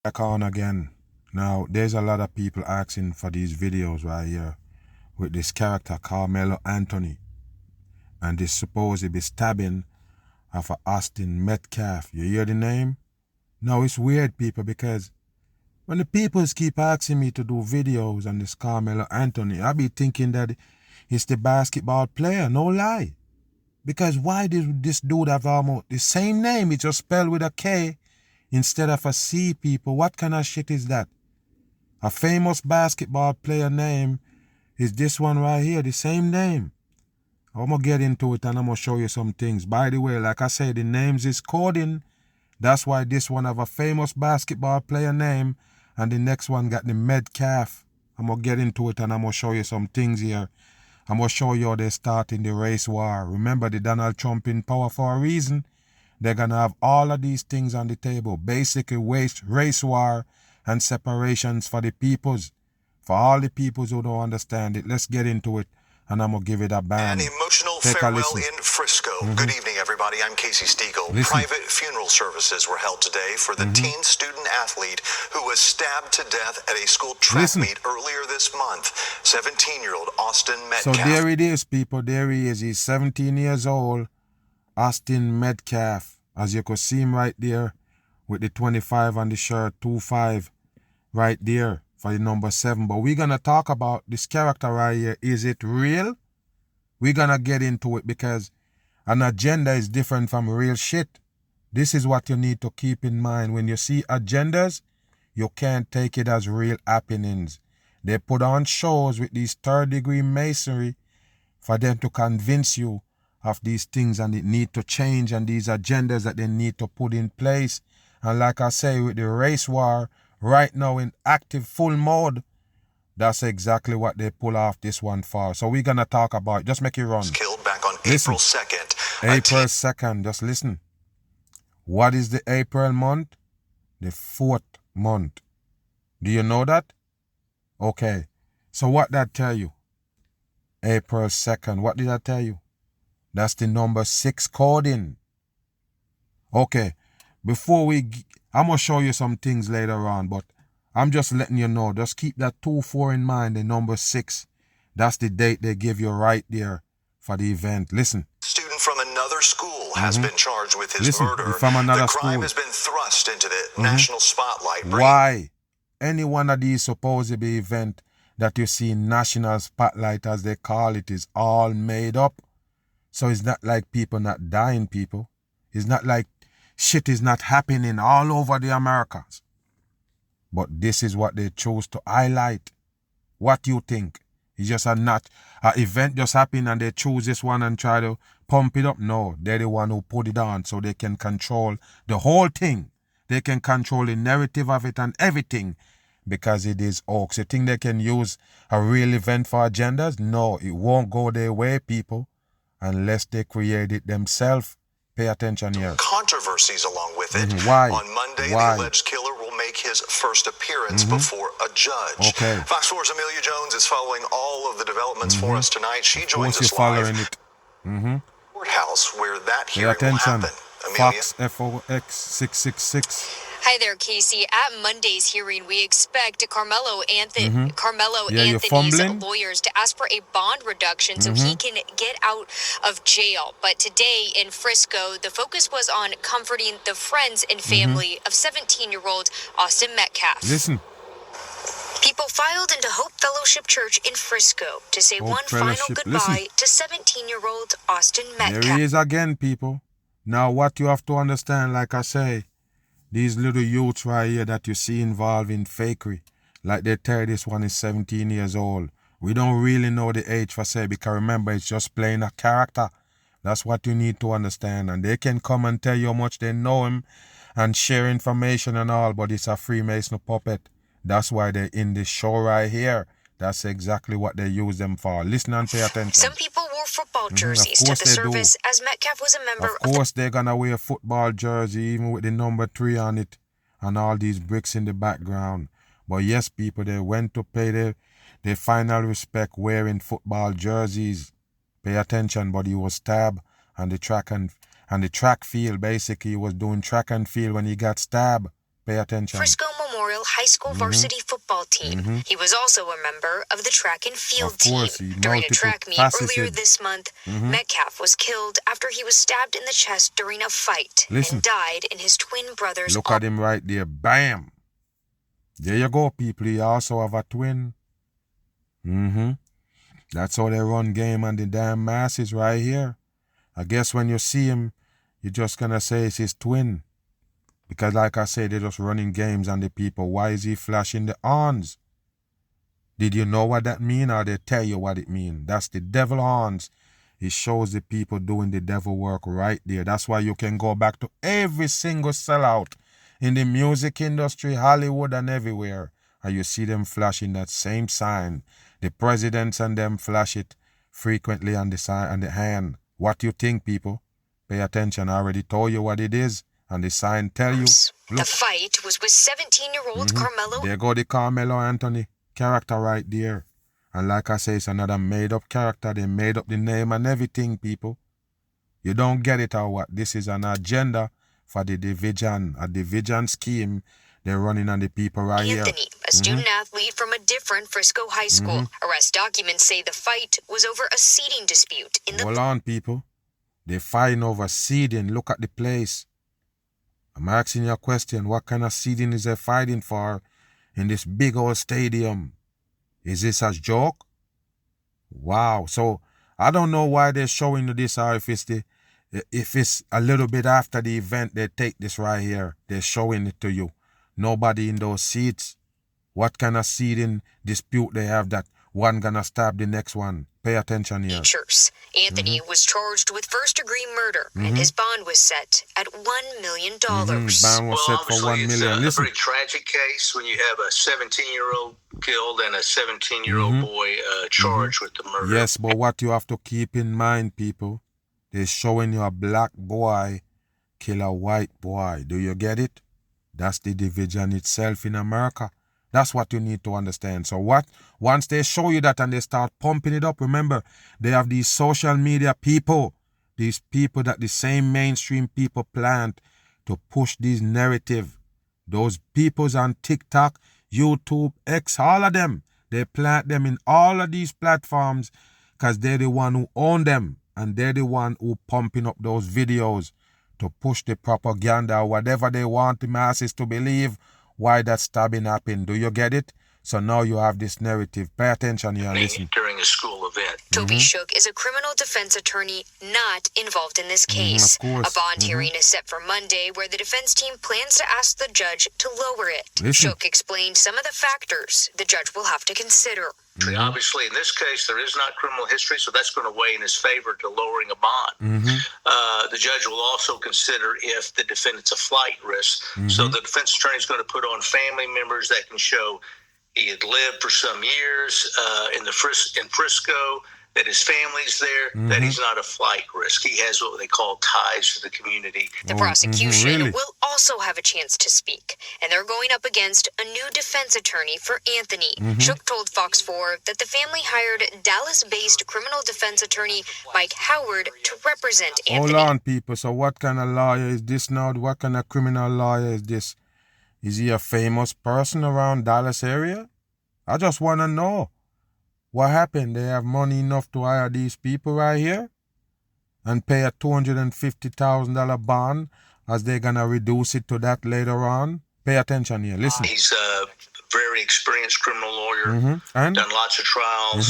Back on again. Now, there's a lot of people asking for these videos right here with this character, Karmelo Anthony, and this supposed stabbing of a Austin Metcalf. You hear the name? Now, it's weird, people, because when the peoples keep asking me to do videos on this Karmelo Anthony, I be thinking that it's the basketball player, no lie. Because why did this dude have almost the same name? It's just spelled with a K instead of a C, people. What kind of shit is that? A famous basketball player name is this one right here, the same name. I'm going to get into it and I'm going to show you some things. By the way, like I said, the names is coding. That's why this one have a famous basketball player name and the next one got the Metcalf. I'm going to get into it and I'm going to show you some things here. I'm going to show you how they're starting the race war. Remember, the Donald Trump in power for a reason. They're going to have all of these things on the table. Basically, race war and separations for the peoples. For all the peoples who don't understand it. Let's get into it. And I'm going to give it a bang. An emotional farewell in Frisco. Good evening, everybody. I'm Casey Stiegel. Private funeral services were held today for the teen student athlete who was stabbed to death at a school track meet earlier this month. 17-year-old Austin Metcalf. So there it is, people. There he is. He's 17 years old. Austin Metcalf. As you could see him right there with the 25 on the shirt, 25 right there for the number 7. But we're going to talk about this character right here. Is it real? We're going to get into it because an agenda is different from real shit. This is what you need to keep in mind. When you see agendas, you can't take it as real happenings. They put on shows with these third-degree masonry for them to convince you of these things and it need to change and these agendas that they need to put in place. And like I say, with the race war right now in active full mode, that's exactly what they pull off this one for. So we're going to talk about it. Just make it run. Killed back on April 2nd. April 2nd. Just listen. What is the April month? The 4th month. Do you know that? Okay. So what that tell you? April 2nd. What did I tell you? That's the number 6 coding. Okay. Before I'm going to show you some things later on, but I'm just letting you know. Just keep that 2-4 in mind, the number 6. That's the date they give you right there for the event. Listen. Student from another school has been charged with his murder. From another the crime school has been thrust into the national spotlight. Why? Any one of these supposed to be event that you see national spotlight, as they call it, is all made up. So it's not like people not dying, people. It's not like shit is not happening all over the Americas. But this is what they chose to highlight. What do you think? It's just an event just happened and they choose this one and try to pump it up? No, they're the one who put it on so they can control the whole thing. They can control the narrative of it and everything because it is hoax. You think they can use a real event for agendas? No, it won't go their way, people, unless they create it themselves. Pay attention here. Controversies along with it. Why? On Monday, the alleged killer will make his first appearance before a judge. Okay. Fox 4's Amelia Jones is following all of the developments for us tonight. She joins us following live. it. Courthouse where that Pay hearing will attention. happen. Fox FOX 666. Hi there, Casey. At Monday's hearing, we expect Karmelo Anthony's lawyers to ask for a bond reduction so he can get out of jail. But today in Frisco, the focus was on comforting the friends and family of 17-year-old Austin Metcalf. Listen. People filed into Hope Fellowship Church in Frisco to say one final goodbye to 17-year-old Austin Metcalf. There he is again, people. Now, what you have to understand, like I say, these little youths right here that you see involved in fakery, like they tell this one is 17 years old. We don't really know the age for say, because remember, it's just playing a character. That's what you need to understand. And they can come and tell you how much they know him and share information and all, but it's a Freemason puppet. That's why they're in this show right here. That's exactly what they use them for. Listen and pay attention. Some people wore football jerseys to the service as Metcalf was a member of course, they're going to wear a football jersey, even with the number 3 on it and all these bricks in the background. But yes, people, they went to pay their final respect wearing football jerseys. Pay attention, but he was stabbed on the track and the track field. Basically, he was doing track and field when he got stabbed. Pay attention. Frisco Memorial High School varsity football team. He was also a member of the track and field team. During a track meet earlier this month, Metcalf was killed after he was stabbed in the chest during a fight and died in his twin brother's Look at him right there. Bam! There you go, people. He also have a twin. That's how they run game on the damn masses right here. I guess when you see him, you're just gonna say it's his twin. Because like I said, they're just running games on the people. Why is he flashing the horns? Did you know what that mean, or they tell you what it mean? That's the devil horns. It shows the people doing the devil work right there. That's why you can go back to every single sellout in the music industry, Hollywood and everywhere, and you see them flashing that same sign. The presidents and them flash it frequently on the sign, on the hand. What you think, people? Pay attention. I already told you what it is. And the sign tell you. Look. The fight was with 17-year-old Karmelo. There go the Karmelo Anthony character right there. And like I say, it's another made-up character. They made up the name and everything, people. You don't get it or what? This is an agenda for the division, a division scheme they're running on the people right here. Anthony, a student athlete from a different Frisco high school. Arrest documents say the fight was over a seating dispute in the... Hold on, people. They're fighting over seating. Look at the place. I'm asking you a question. What kind of seating is they fighting for in this big old stadium? Is this a joke? Wow. So I don't know why they're showing you this, or if it's a little bit after the event, they take this right here. They're showing it to you. Nobody in those seats. What kind of seating dispute they have that one gonna stab the next one? Pay attention here. Features. Anthony was charged with first-degree murder, and his bond was set at $1 million. Bond was set for $1 million. It's a very tragic case when you have a 17-year-old killed and a 17-year-old boy charged with the murder. Yes, but what you have to keep in mind, people, they're showing you a black boy kill a white boy. Do you get it? That's the division itself in America. That's what you need to understand. So once they show you that and they start pumping it up, remember, they have these social media people, these people that the same mainstream people plant to push this narrative. Those peoples on TikTok, YouTube, X, all of them, they plant them in all of these platforms because they're the one who own them, and they're the one who pumping up those videos to push the propaganda or whatever they want the masses to believe why that stabbing happened. Do you get it? So now you have this narrative. Pay attention here and listen. During a school event. Toby Shook is a criminal defense attorney not involved in this case. Of course. A bond hearing is set for Monday, where the defense team plans to ask the judge to lower it. Shook explained some of the factors the judge will have to consider. Obviously, in this case, there is not criminal history, so that's going to weigh in his favor to lowering a bond. The judge will also consider if the defendant's a flight risk. So the defense attorney is going to put on family members that can show he had lived for some years in Frisco, that his family's there, that he's not a flight risk. He has what they call ties to the community. The prosecution will also have a chance to speak, and they're going up against a new defense attorney for Anthony. Shook told Fox 4 that the family hired Dallas-based criminal defense attorney Mike Howard to represent Anthony. Hold on, people. So what kind of lawyer is this now? What kind of criminal lawyer is this? Is he a famous person around Dallas area? I just want to know. What happened? They have money enough to hire these people right here and pay a $250,000 bond, as they're going to reduce it to that later on? Pay attention here. Listen. He's a very experienced criminal lawyer, and done lots of trials.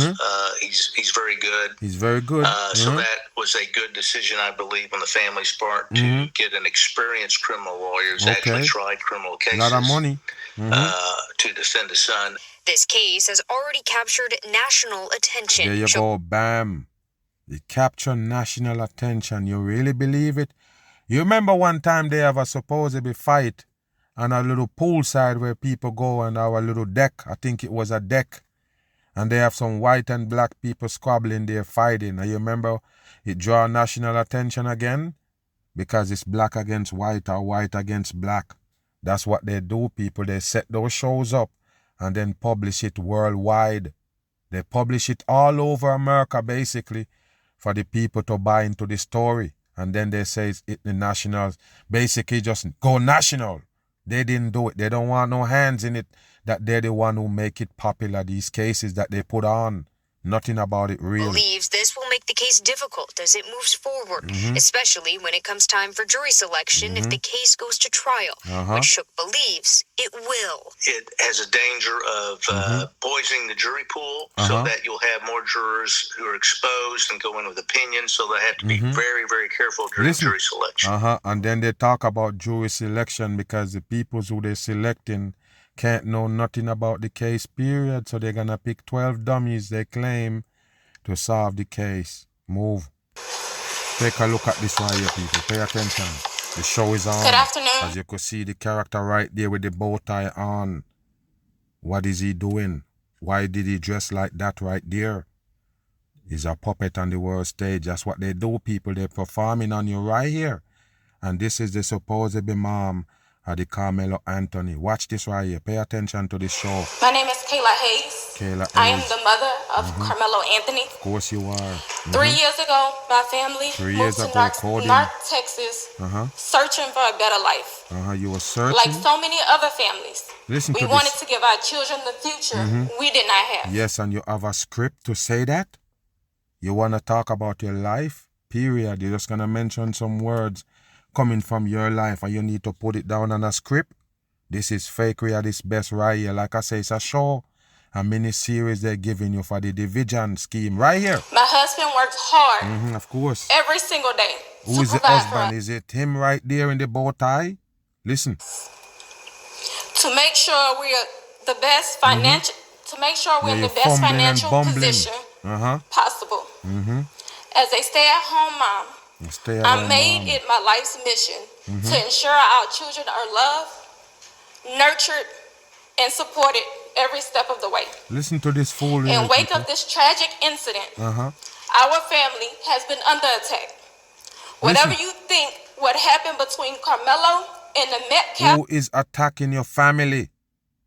He's very good. He's very good. So that was a good decision, I believe, on the family's part to get an experienced criminal lawyer who's actually tried criminal cases. A lot of money. To defend the son. This case has already captured national attention. There you go, bam. It captured national attention. You really believe it? You remember one time they have a supposed fight on a little poolside where people go on our little deck. I think it was a deck. And they have some white and black people squabbling there, fighting. And you remember it draw national attention again? Because it's black against white or white against black. That's what they do, people. They set those shows up and then publish it worldwide. They publish it all over America, basically, for the people to buy into the story. And then they say it's the nationals. Basically, just go national. They didn't do it. They don't want no hands in it. That they're the one who make it popular, these cases that they put on. Nothing about it real. Believes this will make the case difficult as it moves forward, especially when it comes time for jury selection if the case goes to trial, which Shook believes it will. It has a danger of poisoning the jury pool so that you'll have more jurors who are exposed and go in with opinions, so they have to be very, very careful during jury selection. And then they talk about jury selection because the people who they're selecting can't know nothing about the case, period. So they're going to pick 12 dummies, they claim, to solve the case. Move. Take a look at this right here, people. Pay attention. The show is on. Good afternoon. As you could see the character right there with the bow tie on. What is he doing? Why did he dress like that right there? He's a puppet on the world stage. That's what they do, people. They're performing on you right here. And this is the supposed mom of the Karmelo Anthony. Watch this right here. Pay attention to this show. My name is Kayla Hayes. I am the mother of Karmelo Anthony. Of course you are. 3 years ago, my family moved to North Texas, searching for a better life. You were searching? Like so many other families. Listen to we wanted to give our children the future we did not have. Yes, and you have a script to say that? You want to talk about your life? Period. You're just going to mention some words coming from your life and you need to put it down on a script. This is fakery at its best right here. Like I say, it's a show, a mini series they're giving you for the division scheme right here. My husband works hard. Of course. Every single day. Who is the husband? Is it him right there in the bow tie? Listen. To make sure we are the best financial, to make sure we're in the best financial position possible. As a stay-at-home mom, I made it my life's mission to ensure our children are loved, nurtured, and supported every step of the way. Listen to this fool. In wake of this tragic incident, our family has been under attack. Whatever you think what happened between Karmelo and the Metcalf... Who is attacking your family?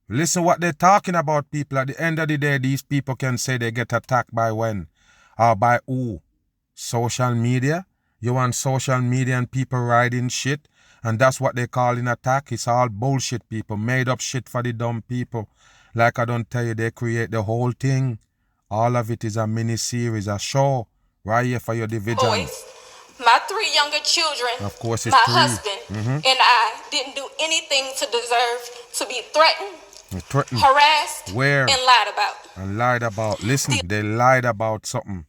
Listen what they're talking about, people. At the end of the day, these people can say they get attacked by when? Or by who? Social media? You want social media and people writing shit? And that's what they call an attack? It's all bullshit, people. Made up shit for the dumb people. Like I don't tell you, they create the whole thing. All of it is a mini-series, a show. Right here for your division. Boys, my 3 younger children, of course it's my 3. husband, and I didn't do anything to deserve to be threatened, harassed, where? And lied about. And lied about. Listen, they lied about something.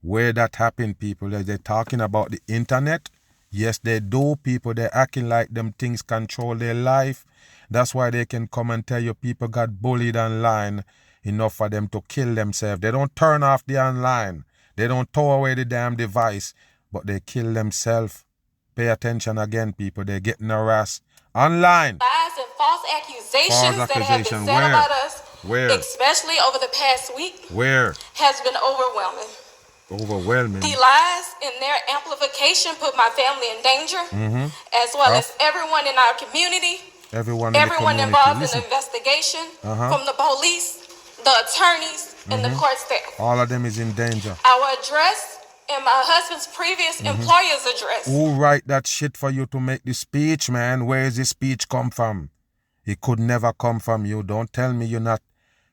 Where that happened, people, they're talking about the internet. Yes, they do, people. They're acting like them things control their life. That's why they can come and tell you people got bullied online enough for them to kill themselves. They don't turn off the online. They don't throw away the damn device, but they kill themselves. Pay attention again, people. They're getting harassed online. Lies and false accusations that have been said about us, especially over the past week, has been overwhelming. The lies and their amplification put my family in danger, as well as everyone in our community, everyone involved in the investigation, from the police, the attorneys, and the court staff. All of them is in danger. Our address and my husband's previous employer's address. Who write that shit for you to make the speech, man? Where is the speech come from? It could never come from you. Don't tell me you're not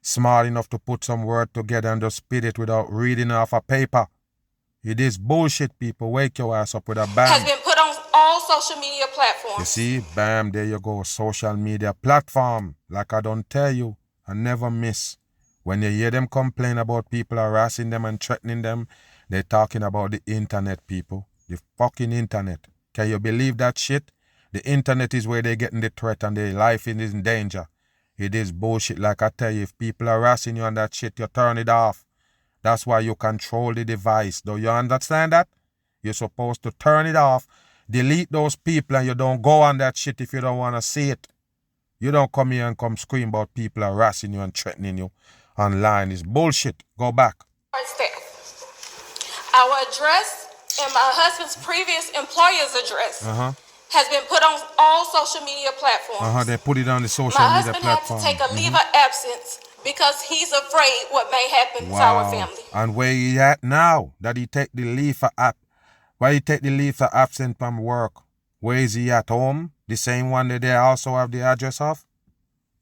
smart enough to put some word together and just spit it without reading off a paper. It is bullshit, people. Wake your ass up with a bam. Has been put on all social media platforms. You see? Bam, there you go. Social media platform. Like I don't tell you, I never miss. When you hear them complain about people harassing them and threatening them, they're talking about the internet, people. The fucking internet. Can you believe that shit? The internet is where they're getting the threat and their life is in danger. It is bullshit. Like I tell you, if people are harassing you on that shit, you turn it off. That's why you control the device. Do you understand that? You're supposed to turn it off, delete those people, and you don't go on that shit if you don't want to see it. You don't come here and come scream about people harassing you and threatening you online. It's bullshit. Go back. Our address and my husband's previous employer's address has been put on all social media platforms. They put it on the social media platform. My husband had to take a leave of absence because he's afraid what may happen to our family. And where he at now? That he take the leave for why he take the leave for absence from work? Where is he at home? The same one that they also have the address of?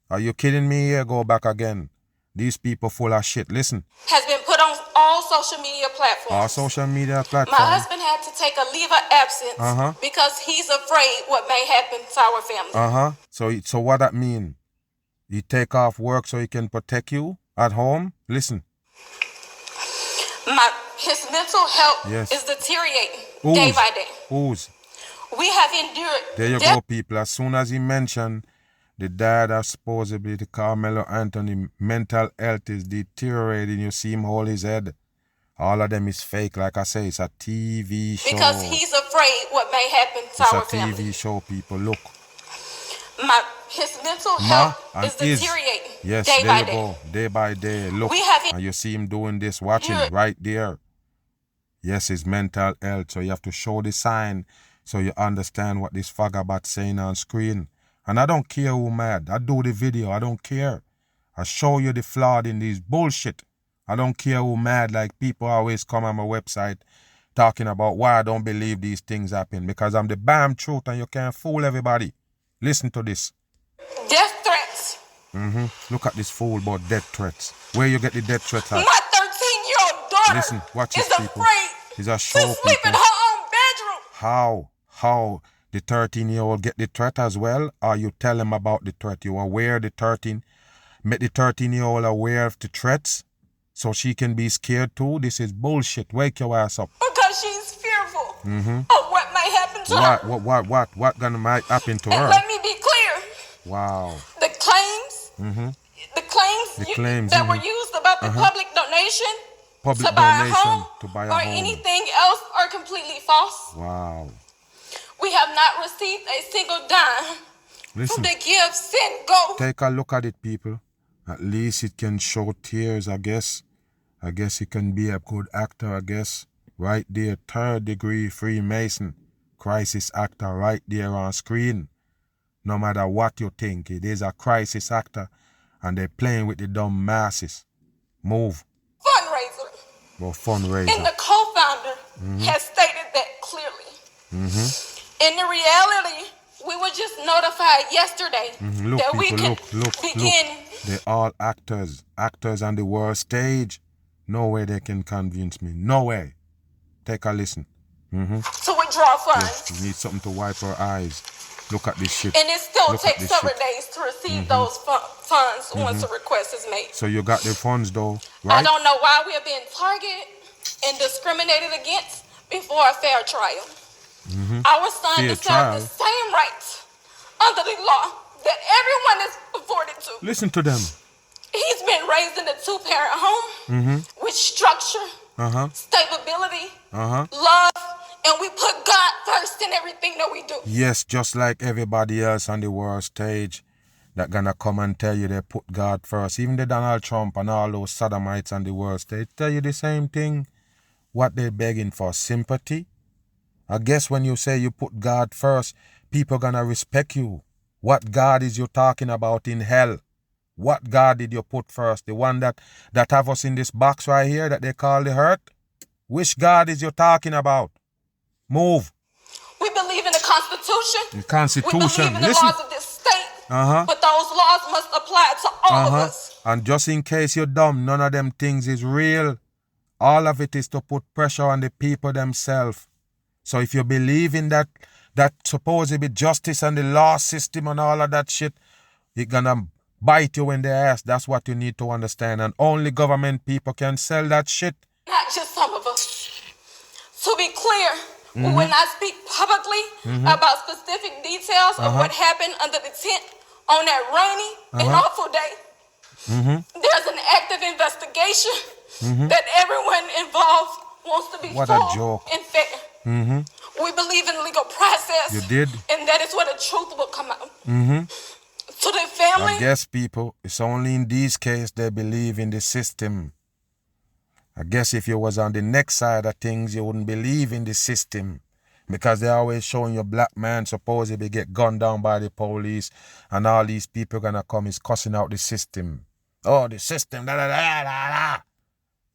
Are you kidding me here? Go back again. These people full of shit. Listen. Has been put on all social media platforms. All social media platforms. My husband had to take a leave of absence because he's afraid what may happen to our family. So what that mean? He take off work so he can protect you at home? Listen. His mental health is deteriorating day by day. We have endured. There you go, people. As soon as he mentioned the dad of supposedly the Karmelo Anthony mental health is deteriorating, you see him hold his head. All of them is fake. Like I say, it's a TV show. Because he's afraid what may happen to our family. It's a TV show, people. Look. His mental health is deteriorating day by day. Day by day. Look. And you see him doing this, watching right there. Yes, his mental health. So you have to show the sign so you understand what this vagabond saying on screen. And I don't care who mad. I do the video. I don't care. I show you the flaw in these bullshit. I don't care who mad. Like people always come on my website talking about why I don't believe these things happen. Because I'm the damn truth and you can't fool everybody. Listen to this. Death threats. Look at this fool about death threats. Where you get the death threats at? My 13-year-old daughter Listen, watch this, people. He's a show, to sleep in her own bedroom. How the 13-year-old get the threat as well? Or you tell him about the threat? You aware make the 13-year-old aware of the threats so she can be scared too? This is bullshit. Wake your ass up. Because she's fearful of what might happen to her. What gonna might happen to her? Let me be clear. Wow. The claims that were used about the public donation to buy a home or anything else are completely false. Wow. We have not received a single dime from the Give, Send, Go. Take a look at it, people. At least it can show tears, I guess. I guess he can be a good actor, I guess. Right there, 3rd degree Freemason. Crisis actor right there on screen. No matter what you think, it is a crisis actor and they're playing with the dumb masses. Move. Fundraiser. Well, fundraiser. And the co-founder has stated that clearly. In the reality, we were just notified yesterday that we can begin. They're all actors on the world stage. No way they can convince me. No way. Take a listen. To withdraw funds. Yes, you need something to wipe our eyes. Look at this shit. And it still takes several days to receive those funds once a request is made. So you got the funds though, right? I don't know why we are being targeted and discriminated against before a fair trial. Our son deserves the same rights under the law that everyone is afforded to. Listen to them. He's been raised in a 2-parent home with structure, stability, love, and we put God first in everything that we do. Yes, just like everybody else on the world stage that gonna come and tell you they put God first. Even the Donald Trump and all those sodomites on the world stage tell you the same thing. What they begging for? Sympathy? I guess when you say you put God first, people gonna respect you. What God is you talking about in hell? What God did you put first? The one that have us in this box right here that they call the hurt? Which God is you talking about? Move. We believe in the Constitution. The Constitution. We believe in the laws of this state. But those laws must apply to all of us. And just in case you're dumb, none of them things is real. All of it is to put pressure on the people themselves. So if you believe in that supposedly justice and the law system and all of that shit, it's gonna bite you in the ass. That's what you need to understand. And only government people can sell that shit. Not just some of us. To be clear, we will not speak publicly about specific details of what happened under the tent on that rainy and awful day. There's an active investigation that everyone involved wants to be full and fair. We believe in legal process. You did? And that is where the truth will come out. To the family. I guess people, it's only in these cases they believe in the system. I guess if you was on the next side of things, you wouldn't believe in the system. Because they're always showing you black man supposedly get gunned down by the police and all these people gonna come is cussing out the system. Oh, the system, da da da da da.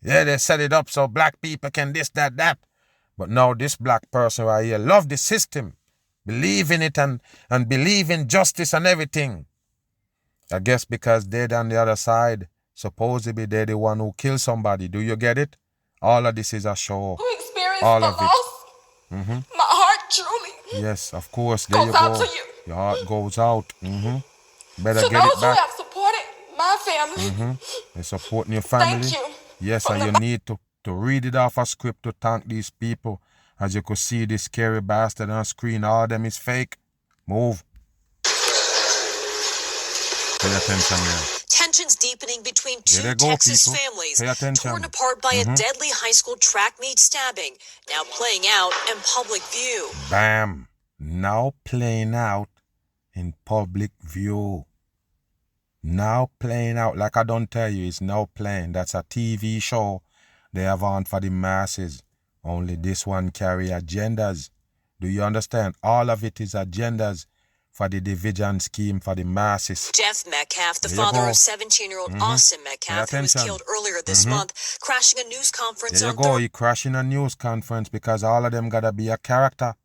Yeah, they set it up so black people can this, that. But now this black person right here love the system. believe in it and believe in justice and everything. I guess because they're on the other side, supposedly they're the one who killed somebody. Do you get it? All of this is a show. Who experienced all the of loss? it. My heart truly. Yes, of course. There goes you go. out to you. Your heart goes out. Better To get those it back. who have supported my family. They're supporting your family. Thank you. Yes, and you need to read it off a script to thank these people. As you could see, this scary bastard on screen, all of them is fake. Move. Pay attention here. Tensions deepening between two go, Texas people. families, Pay attention. torn apart by a deadly high school track meet stabbing, now playing out in public view. Bam. Now playing out in public view. Now playing out, like I don't tell you, it's now playing. That's a TV show they have on for the masses. Only this one carry agendas. Do you understand? All of it is agendas for the division scheme for the masses. Jeff Metcalf, the father of 17-year-old Austin Metcalf, who was killed earlier this month, crashing a news conference there on you go. He crashing a news conference because all of them gotta be a character.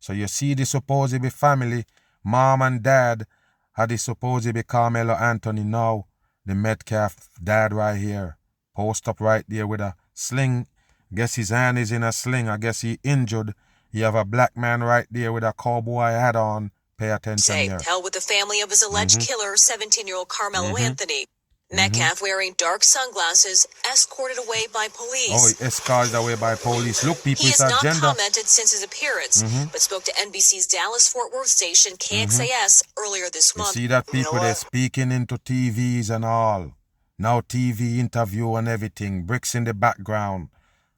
So you see the supposedly family, mom and dad, had the supposedly Karmelo Anthony now. The Metcalf dad right here. Post up right there with a sling. Guess his hand is in a sling. I guess he injured. You have a black man right there with a cowboy hat on. Pay attention here. Held with the family of his alleged killer, 17-year-old Karmelo Anthony. Metcalf wearing dark sunglasses, escorted away by police. Oh, he escorted away by police. Look, people, he it's has not agenda. commented since his appearance, but spoke to NBC's Dallas-Fort Worth station, KXAS, earlier this You month. see that people, they're speaking into TVs and all. Now TV interview and everything. Bricks in the background.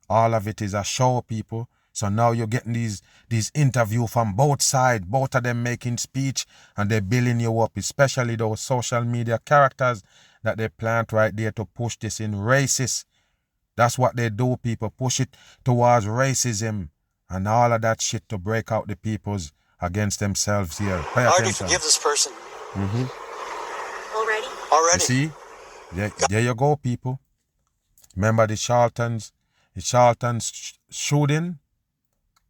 All of it is a show, people. So now you're getting these interviews from both sides, both of them making speech, and they're building you up, especially those social media characters that they plant right there to push this in racist. That's what they do, people. Push it towards racism and all of that shit to break out the peoples against themselves here. Pay attention. I already forgive this person. Already? You see? There you go, people. Remember the Charlton shooting?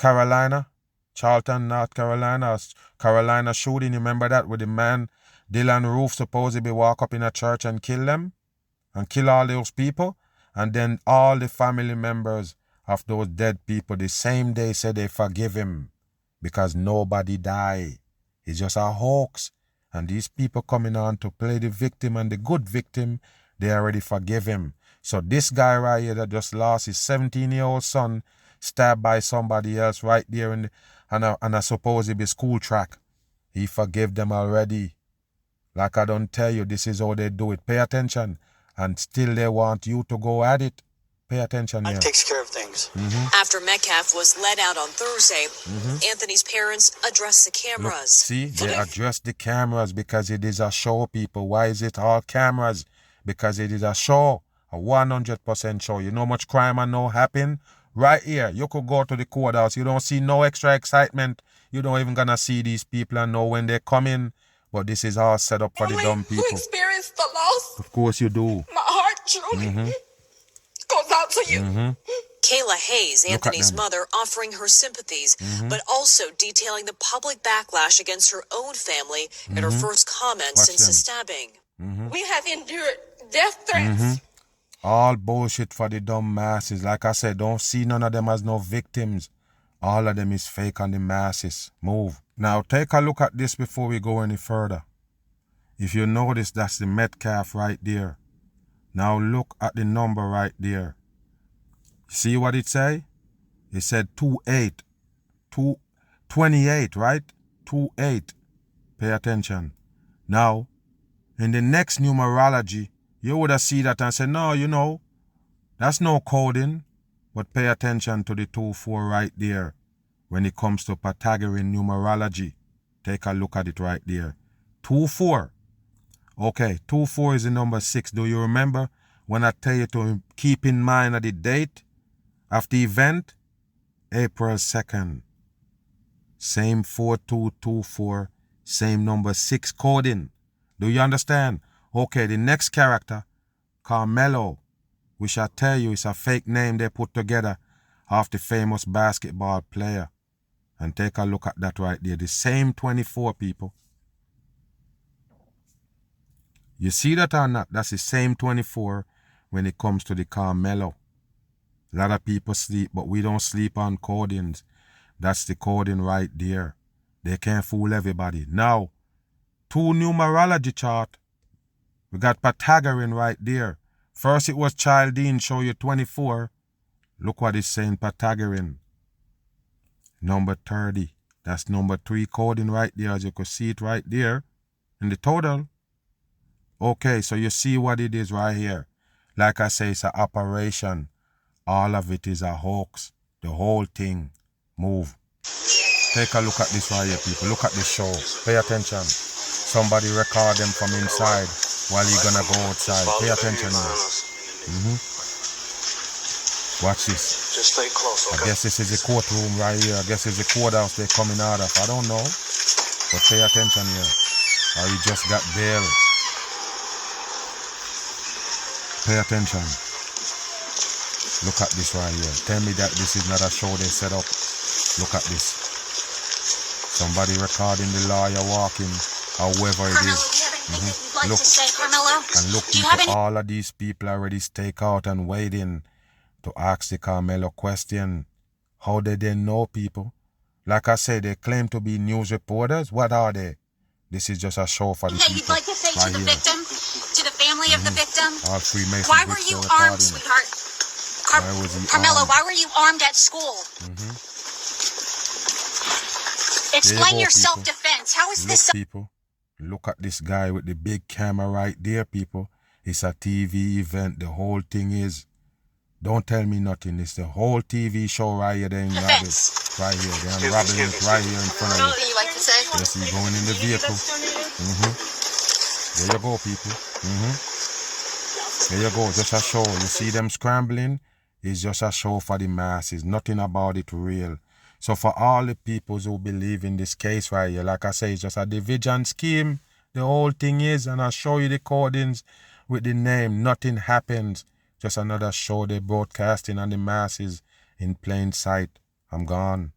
Charlton, North Carolina shooting. You remember that with the man, Dylan Roof, supposedly walk up in a church and kill them? And kill all those people? And then all the family members of those dead people, the same day said they forgive him. Because nobody died. It's just a hoax. And these people coming on to play the victim and the good victim, they already forgive him. So this guy right here that just lost his 17-year-old son, stabbed by somebody else right there on a supposedly school track. He forgave them already. Like I don't tell you, this is how they do it. Pay attention. And still they want you to go at it. Pay attention here. It takes care of things. After Metcalf was led out on Thursday, Anthony's parents addressed the cameras. Look, see, they address the cameras because it is a show, people. Why is it all cameras? Because it is a show. A 100% show. You know much crime and no happen? Right here, you could go to the courthouse. You don't see no extra excitement. You don't even gonna see these people and know when they come in. But this is all set up for the dumb people. Who experienced the loss? Of course you do. My heart truly goes out to you. Kayla Hayes, Anthony's mother, offering her sympathies, but also detailing the public backlash against her own family in her first comments since the stabbing. We have endured death threats. All bullshit for the dumb masses. Like I said, don't see none of them as no victims. All of them is fake on the masses. Move. Now take a look at this before we go any further. If you notice, that's the Metcalf right there. Now look at the number right there. See what it say? It said 28. 28, right? 28. Pay attention. Now, in the next numerology, you would have seen that and said, no, you know, that's no coding. But pay attention to the 2-4 right there. When it comes to Pythagorean numerology, take a look at it right there. 2-4. Okay, 2-4 is the number 6. Do you remember when I tell you to keep in mind the date of the event? April 2nd. Same 4224, same number 6 coding. Do you understand? Okay, the next character, Karmelo, which I tell you is a fake name they put together of the famous basketball player. And take a look at that right there. The same 24 people. You see that or not? That's the same 24 when it comes to the Karmelo. A lot of people sleep, but we don't sleep on codings. That's the coding right there. They can't fool everybody. Now, 2 numerology chart. We got Pythagorean right there. First it was Chaldine, show you 24. Look what it's saying, Pythagorean. Number 30. That's number 3 coding right there, as you can see it right there in the total. Okay, so you see what it is right here. Like I say, it's an operation. All of it is a hoax. The whole thing. Move. Take a look at this right here, people. Look at this show. Pay attention. Somebody record them from inside while you're gonna go outside. Pay attention here. Watch this. Just stay close, okay? I guess this is the courtroom right here. I guess it's the courthouse they're coming out of. I don't know. But pay attention here. Or you just got bail. Pay attention. Look at this right here. Tell me that this is not a show they set up. Look at this. Somebody recording the lawyer walking, however it is. Look. And look, people, all of these people already stake out and waiting to ask the Karmelo question. How did they know, people? Like I said, they claim to be news reporters. What are they? This is just a show for the people. You'd like to say right to the here. victim, to the family of the victim, All Freemasons. why were you armed, sweetheart? Why was he Karmelo, armed? why were you armed at school? Explain go, your people. self-defense. How is Look, this? people. Look at this guy with the big camera right there, people. It's a TV event. The whole thing is. Don't tell me nothing. It's the whole TV show right here. They ain't robbing it. Right here. They're robbing it right here in front of you. Anything you like to say? Yes, he's going in the vehicle. There you go, people. There you go. Just a show. You see them scrambling? It's just a show for the masses. Nothing about it real. So for all the people who believe in this case right here, like I say, it's just a division scheme. The whole thing is, and I'll show you the codings with the name. Nothing happens. Just another show they're broadcasting on the masses in plain sight. I'm gone.